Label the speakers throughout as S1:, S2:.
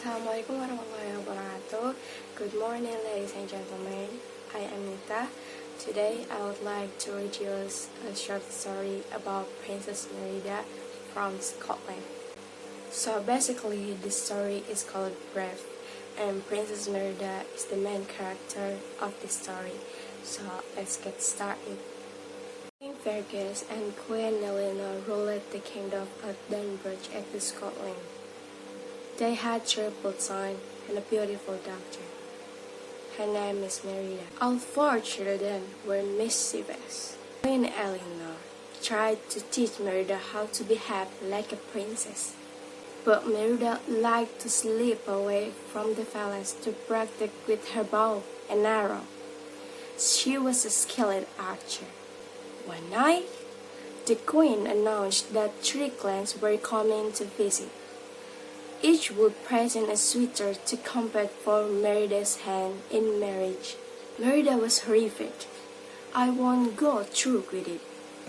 S1: Assalamualaikum warahmatullahi wabarakatuh. Good morning, ladies and gentlemen. I am Nita. Today, I would like to read you a short story about Princess Merida from Scotland. So basically, this story is called Brave, and Princess Merida is the main character of the story. So let's get started. King Fergus and Queen Eleanor ruled the kingdom of Dunbridge at Scotland. They had 3 sons and a beautiful daughter. Her name is Merida. All 4 children were mischievous. Queen Eleanor tried to teach Merida how to behave like a princess, but Merida liked to slip away from the palace to practice with her bow and arrow. She was a skilled archer. One night, the queen announced that 3 clans were coming to visit. Each would present a suitor to compete for Merida's hand in marriage. Merida was horrified. "I won't go through with it,"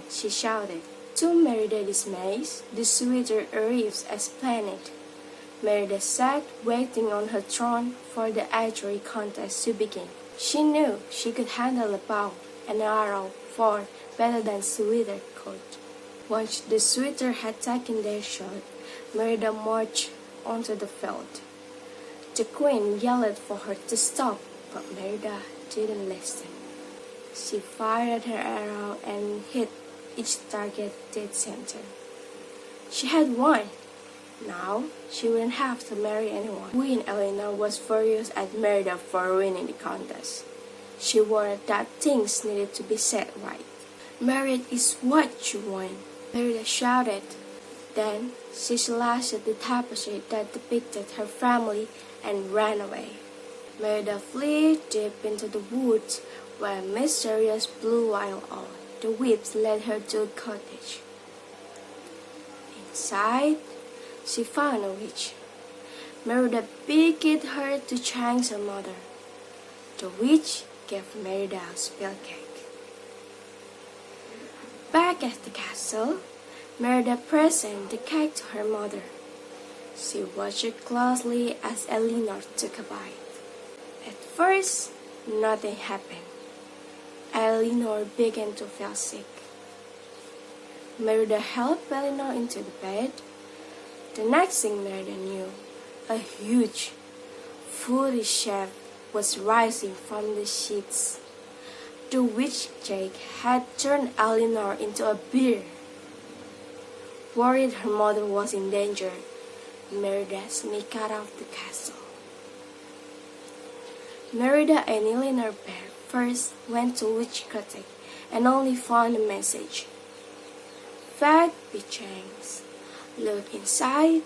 S1: she shouted. To Merida's dismay, the suitor arrives as planned. Merida sat waiting on her throne for the archery contest to begin. She knew she could handle a bow and arrow far better than suitor could. Once the suitor had taken their shot, Merida marched onto the field. The queen yelled for her to stop, but Merida didn't listen. She fired her arrow and hit each target dead center. She had won. Now she wouldn't have to marry anyone. Queen Eleanor was furious at Merida for winning the contest. She warned that things needed to be set right. "Marriage is what you want," Merida shouted. Then she slashed the tapestry that depicted her family and ran away. Merida fled deep into the woods where a mysterious blue wild owl, the whips, led her to a cottage. Inside, she found a witch. Merida begged her to thank her mother. The witch gave Merida a spell cake. Back at the castle, Merida presented the cake to her mother. She watched it closely as Eleanor took a bite. At first, nothing happened. Eleanor began to feel sick. Merida helped Eleanor into the bed. The next thing Merida knew, a huge, fully shape was rising from the sheets. The witch cake had turned Eleanor into a bear. Worried her mother was in danger, Merida sneaked out of the castle. Merida and Eleanor Bear first went to witch cottage and only found a message. "Fat chains, look inside,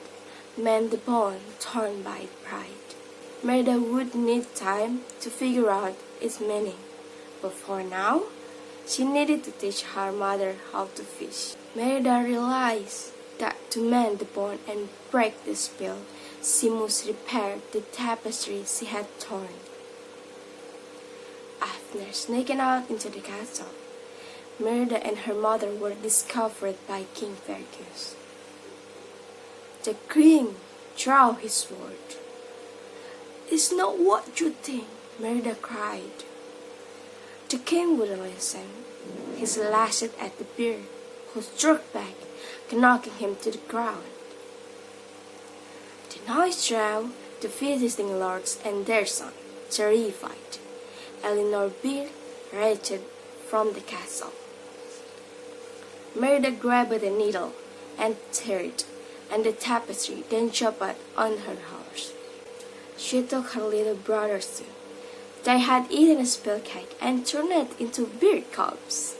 S1: mend the bone torn by pride." Merida would need time to figure out its meaning, but for now, she needed to teach her mother how to fish. Merida realized that to mend the bone and break the spell, she must repair the tapestry she had torn. After sneaking out into the castle, Merida and her mother were discovered by King Fergus. The king drew his sword. "It's not what you think," Merida cried. The king wouldn't listen. He slashed at the bear, who struck back, knocking him to the ground. The noise drew the visiting lords and their sons, terrified. Eleanor Bear retreated from the castle. Merida grabbed a needle and teared and the tapestry, then jumped on her horse. She took her little brothers too. They had eaten a spell cake and turned it into bear cubs.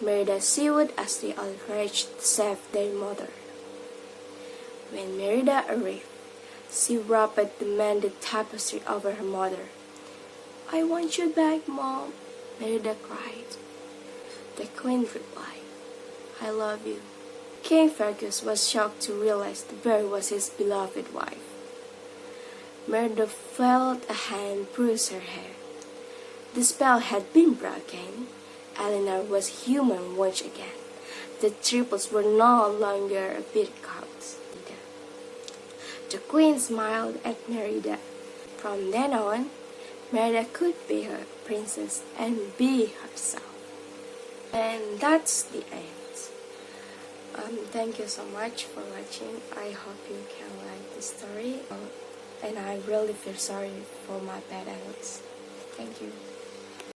S1: Merida sewed as they all raged to save their mother. When Merida arrived, she wrapped the mended tapestry over her mother. "I want you back, Mom," Merida cried. The queen replied, "I love you." King Fergus was shocked to realize the bear was his beloved wife. Merida felt a hand bruise her hair. The spell had been broken. Eleanor was human once again. The triples were no longer a bear cubs. The queen smiled at Merida. From then on, Merida could be her princess and be herself. And that's the end. Thank you so much for watching. I hope you can like the story. And I really feel sorry for my bad English. Thank you.